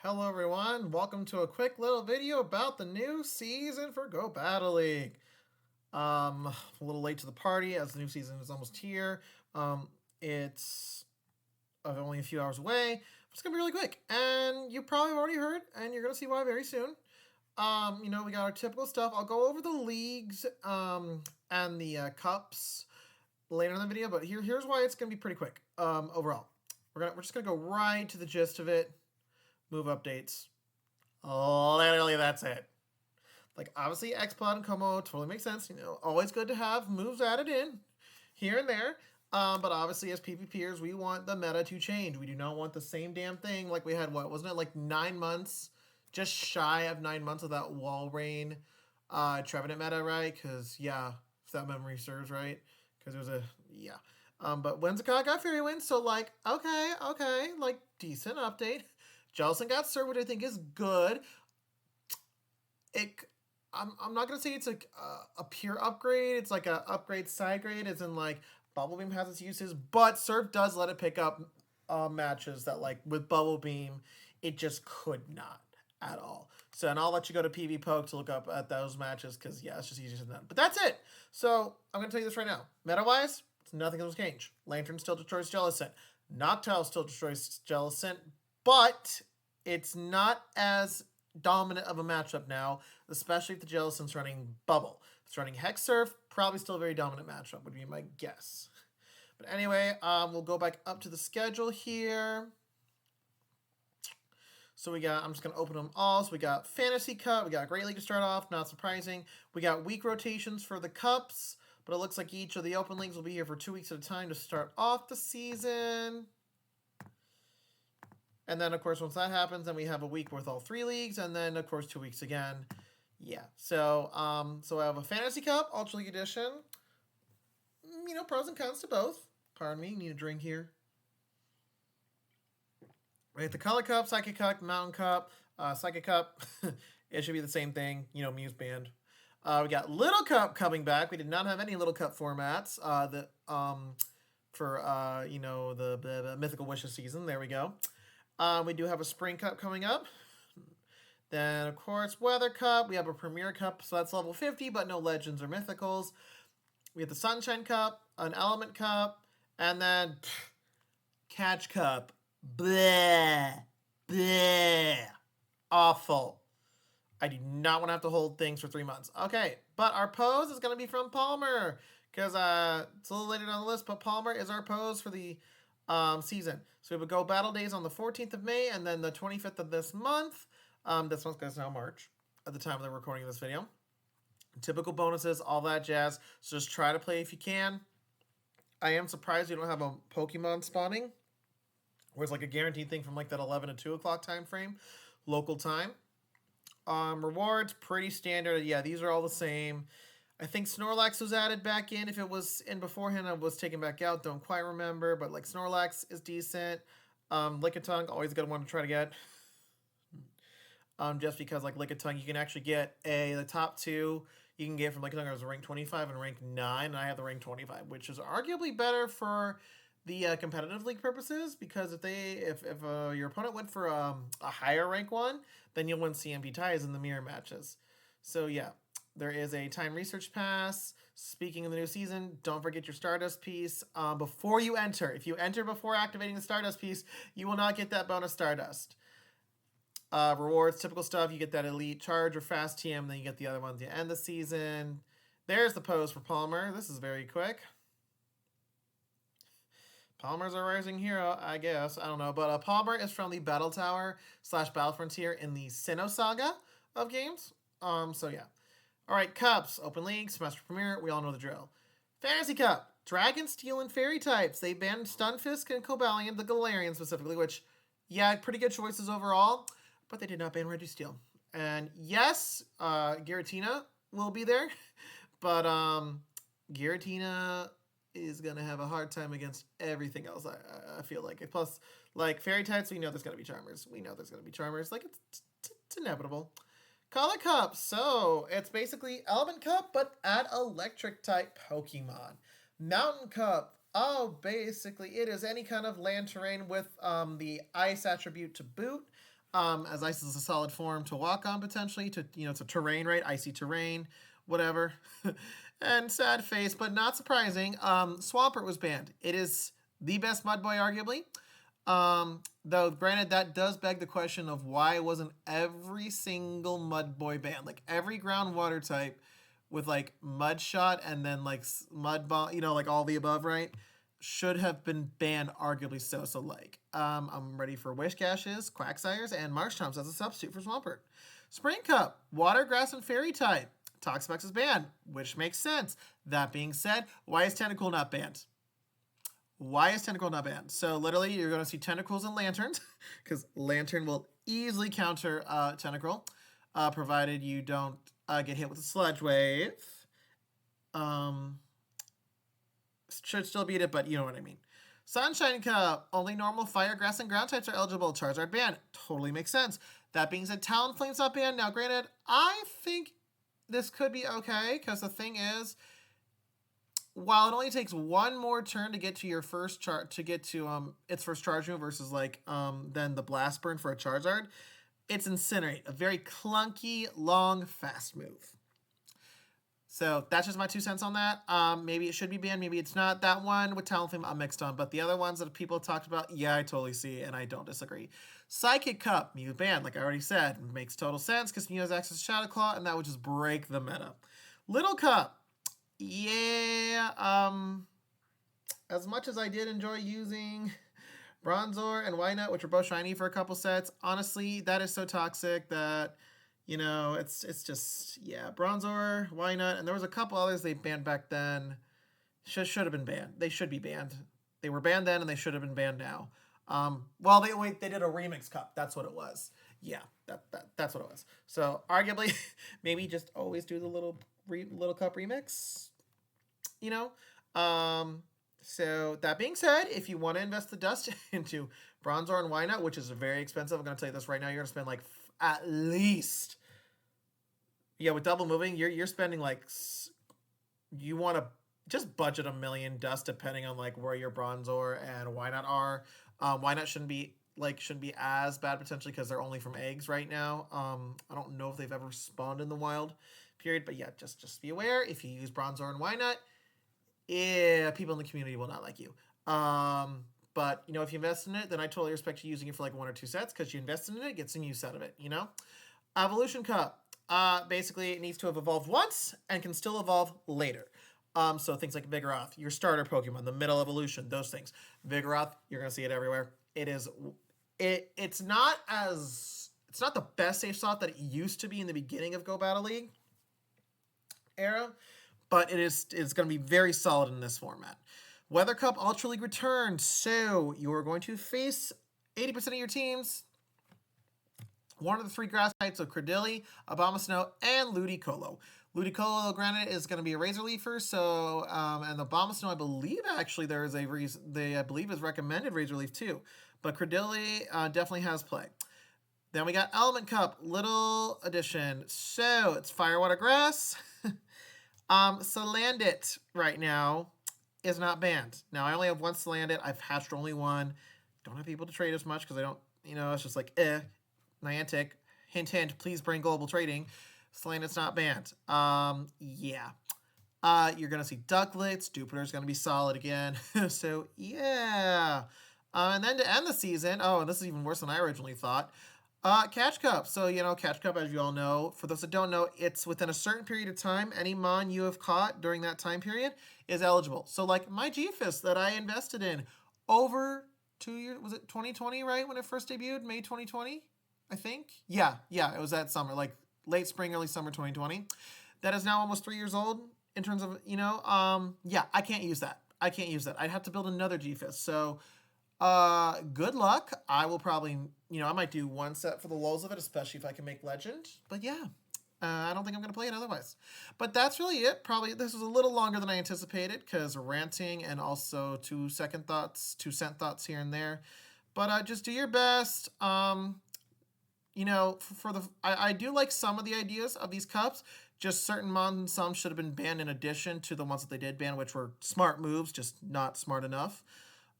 Hello everyone, welcome to a quick little video about the new season for Go Battle League. A little late to the party as the new season is almost here. It's only a few hours away. It's gonna be really quick, and you probably already heard, and you're gonna see why very soon. We got our typical stuff. I'll go over the leagues and the cups later in the video, but here's why it's gonna be pretty quick. Overall, we're just gonna go right to the gist of it. Move updates. Literally, that's it. Like, obviously, X-Plot and Como totally makes sense. Always good to have moves added in here and there. But obviously, as PvPers, we want the meta to change. We do not want the same damn thing like we had, wasn't it, like 9 months? Just shy of 9 months of that Walrein Trevenant meta, right? Because, yeah, if that memory serves right. Because there was yeah. But Whimsicott got Fairy Wind, so, like, okay, like, decent update. Jellicent got Sir, which I think is good. I'm not gonna say it's like a pure upgrade. It's like a upgrade side grade, as in like Bubble Beam has its uses, but Surf does let it pick up matches that like with Bubble Beam, it just could not at all. So, and I'll let you go to PV Poke to look up at those matches because yeah, it's just easier than that. But that's it. So I'm gonna tell you this right now. Meta wise, nothing will change. Lantern still destroys Jellicent. Noctowl still destroys Jellicent, but it's not as dominant of a matchup now, especially if the Jellicent's running Bubble. If it's running Hex Surf, probably still a very dominant matchup, would be my guess. But anyway, we'll go back up to the schedule here. So I'm just going to open them all. So we got Fantasy Cup, we got Great League to start off, not surprising. We got week rotations for the Cups, but it looks like each of the open leagues will be here for 2 weeks at a time to start off the season. And then, of course, once that happens, then we have a week with all 3 leagues, and then, of course, 2 weeks again. Yeah, so I have a Fantasy Cup, Ultra League Edition. Pros and cons to both. Pardon me, need a drink here. We have the Color Cup, Psychic Cup, Mountain Cup, Psychic Cup. It should be the same thing, Muse Band. We got Little Cup coming back. We did not have any Little Cup formats for the Mythical Wishes season. There we go. We do have a Spring Cup coming up. Then, of course, Weather Cup. We have a Premier Cup, so that's level 50, but no Legends or Mythicals. We have the Sunshine Cup, an Element Cup, and then Catch Cup. Bleh. Bleh. Awful. I do not want to have to hold things for 3 months. Okay, but our pose is going to be from Palmer, because it's a little later on the list, but Palmer is our pose for the season. So we would go Battle Days on the 14th of May and then the 25th of this month. This month is now March at the time of the recording of this video. Typical bonuses, all that jazz. So just try to play if you can. I am surprised we don't have a Pokemon spawning, where it's like a guaranteed thing from like that 11 to 2 o'clock time frame, local time. Rewards, pretty standard. Yeah, these are all the same. I think Snorlax was added back in. If it was in beforehand, I was taken back out. Don't quite remember, but like Snorlax is decent. Lickitung, always a good one to try to get. Just because like Lickitung, you can actually get the top 2 you can get from Lickitung. I was rank 25 and rank 9, and I have the rank 25, which is arguably better for the competitive league purposes, because if your opponent went for a higher rank one, then you'll win CMP ties in the mirror matches. So yeah. There is a time research pass. Speaking of the new season, don't forget your Stardust piece before you enter. If you enter before activating the Stardust piece, you will not get that bonus Stardust. Rewards, typical stuff. You get that Elite Charge or Fast TM, then you get the other ones at the end of the season. There's the pose for Palmer. This is very quick. Palmer's a rising hero, I guess. I don't know. But Palmer is from the Battle Tower / Battle Frontier in the Sinnoh Saga of games. So yeah. All right, Cups, Open League, Semester Premier, we all know the drill. Fantasy Cup, Dragon, Steel, and Fairy types. They banned Stunfisk and Cobalion, the Galarian specifically, which, yeah, pretty good choices overall, but they did not ban Registeel. And yes, Giratina will be there, but Giratina is going to have a hard time against everything else, I feel like. Plus, like, Fairy types, we know there's going to be Charmers. Like, it's inevitable. Color Cup, so it's basically Element Cup, but add Electric type Pokemon. Mountain Cup, basically it is any kind of land terrain with the Ice attribute to boot. as ice is a solid form to walk on potentially. To it's a terrain, right? Icy terrain, whatever. And sad face, but not surprising. Swampert was banned. It is the best Mud Boy, arguably. Though granted, that does beg the question of why wasn't every single Mud Boy banned? Like every groundwater type with like Mud Shot and then like Mud Bomb, like all the above, right? Should have been banned, arguably so. So like, I'm ready for Wish Gashes, Quagsires, and Marshtomps as a substitute for Swampert. Spring Cup, Water, Grass, and Fairy type. Toxapex is banned, which makes sense. That being said, why is Tentacool not banned? Why is Tentacool not banned? So literally, you're going to see Tentacles and Lanterns, because Lantern will easily counter Tentacool, provided you don't get hit with a Sludge Wave. Should still beat it, but you know what I mean. Sunshine Cup, only normal fire, grass, and ground types are eligible. Charizard banned. Totally makes sense. That being said, Talonflame's not banned. Now, granted, I think this could be okay, because the thing is, while it only takes one more turn to get to your first its first charge move versus then the Blast Burn for a Charizard, it's Incinerate, a very clunky, long, fast move. So that's just my 2 cents on that. Maybe it should be banned, maybe it's not. That one with Talonflame I'm mixed on, but the other ones that people have talked about, yeah, I totally see, and I don't disagree. Psychic Cup, Mew banned, like I already said. Makes total sense because Mew has access to Shadow Claw, and that would just break the meta. Little Cup, yeah, as much as I did enjoy using Bronzor and Wynut, which are both shiny for a couple sets, honestly, that is so toxic that, it's just, yeah, Bronzor, Wynut, and there was a couple others they banned back then. Should have been banned. They should be banned. They were banned then, and they should have been banned now. Well, they did a remix cup. That's what it was. Yeah, that's what it was. So arguably, maybe just always do the little cup remix. So that being said, if you want to invest the dust into Bronzor and Wynut, which is very expensive, I'm going to tell you this right now, you're going to spend like at least, with double moving, you're spending like, you want to just budget $1 million dust depending on like where your Bronzor and Wynut are. Wynut shouldn't be as bad potentially because they're only from eggs right now. I don't know if they've ever spawned in the wild period, but yeah, just be aware if you use Bronzor and Wynut, people in the community will not like you. But if you invest in it, then I totally respect you using it for like 1 or 2 sets because you invested in it, get some use out of it. Evolution Cup. Basically, it needs to have evolved once and can still evolve later. So things like Vigoroth, your starter Pokemon, the middle evolution, those things. Vigoroth, you're gonna see it everywhere. It's not the best safe slot that it used to be in the beginning of Go Battle League era, but it's going to be very solid in this format. Weather Cup Ultra League returns, so you're going to face 80% of your teams one of the 3 grass types of Cradily, Abomasnow, and Ludicolo. Ludicolo, granted, is going to be a Razor Leafer, so, and the Abomasnow, I believe, actually, there is I believe is recommended Razor Leaf too, but Cradily definitely has play. Then we got Element Cup, Little Edition, so it's Fire, Water, Grass. Salandit right now is not banned. Now, I only have 1 Salandit, I've hatched only 1, don't have people to trade as much because I don't, it's just like, Niantic, hint, hint, please bring global trading. Salandit's not banned. Yeah. You're going to see Ducklets. Jupiter's going to be solid again. So, yeah. And then to end the season, and this is even worse than I originally thought, Catch Cup. So, Catch Cup, as you all know, for those that don't know, it's within a certain period of time, any mon you have caught during that time period is eligible. So, like my G-Fist that I invested in over 2 years, was it 2020, right, when it first debuted? May 2020, I think? Yeah, it was that summer, like late spring, early summer 2020. That is now almost 3 years old in terms of, yeah, I can't use that. I'd have to build another G-Fist. So, good luck. I will probably, I might do 1 set for the lulz of it, especially if I can make Legend. But yeah, I don't think I'm going to play it otherwise. But that's really it. Probably this was a little longer than I anticipated because ranting and also 2 cent thoughts here and there. But just do your best. I do like some of the ideas of these cups. Just certain mons and some should have been banned in addition to the ones that they did ban, which were smart moves, just not smart enough.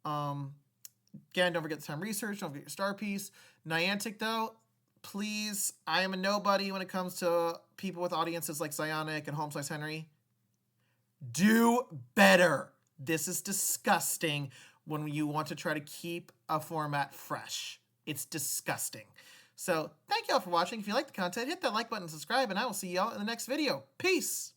Again, don't forget the time research. Don't forget your star piece. Niantic, though, please, I am a nobody when it comes to people with audiences like Zionic and Home Henry. Do better. This is disgusting when you want to try to keep a format fresh. It's disgusting. So thank y'all for watching. If you like the content, hit that like button and subscribe, and I will see y'all in the next video. Peace.